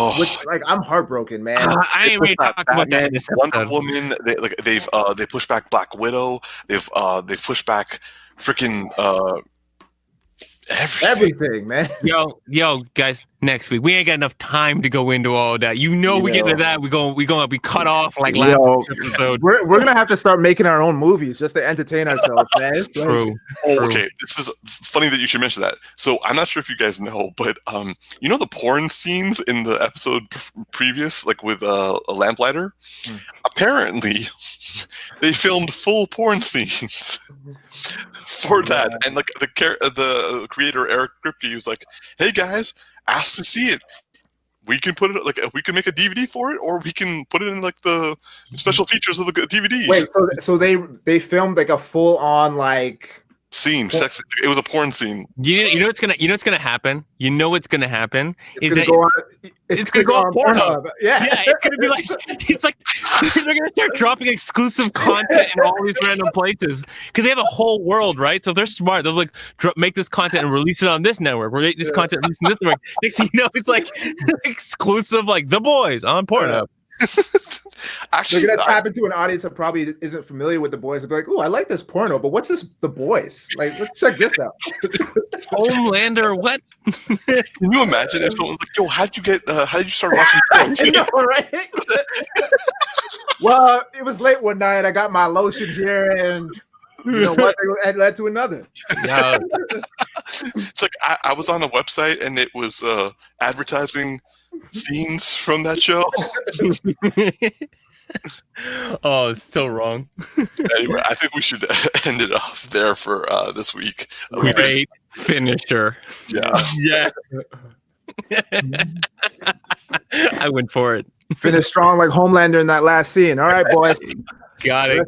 Oh, which, like, I'm heartbroken, man. I ain't ready to talk about that. Wonder Woman. They pushed back Black Widow. They've pushed back freaking everything, man. Yo, guys. Next week we ain't got enough time to go into all that. We get into that. We're gonna be cut off like last episode. We're gonna have to start making our own movies just to entertain ourselves, man. True. Okay. This is funny that you should mention that. So I'm not sure if you guys know, but you know the porn scenes in the episode previous, like with a lamplighter. Apparently, they filmed full porn scenes for that, and like the creator Eric Kripke was like, "Hey guys, ask to see it. We can put it like we can make a DVD for it, or we can put it in like the special features of the DVD." Wait, so they filmed like a full on like scene, sex. It was a porn scene. You know what's gonna happen. You know what's gonna happen is that it's gonna go on Pornhub. Yeah, it's gonna be like they're gonna start dropping exclusive content in all these random places because they have a whole world, right? So if they're smart, they'll like make this content and release it on this network. Release this content, release on this network. Next thing you know, it's like exclusive, like The Boys on Pornhub. Actually, they're gonna tap into an audience that probably isn't familiar with The Boys and be like, "Oh, I like this porno, but what's this The Boys? Like, let's check this out." Homelander, what? Can you imagine if someone was like, "Yo, how did you start watching porn?" You know, right? Well, it was late one night. I got my lotion here, and you know what? It led to another. Yeah. It's like I was on a website and it was advertising scenes from that show. Oh, it's still wrong. Anyway, I think we should end it off there for this week. Great finisher. Yeah. I went for it. Finish strong like Homelander in that last scene. All right, boys. Got it.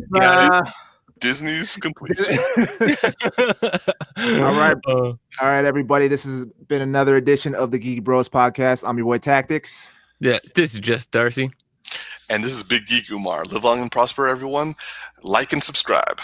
Disney's completion. All right, everybody. This has been another edition of the Geeky Bros podcast. I'm your boy Tactix. Yeah, this is just Darcy. And this is Big Geek Umar. Live long and prosper, everyone. Like and subscribe.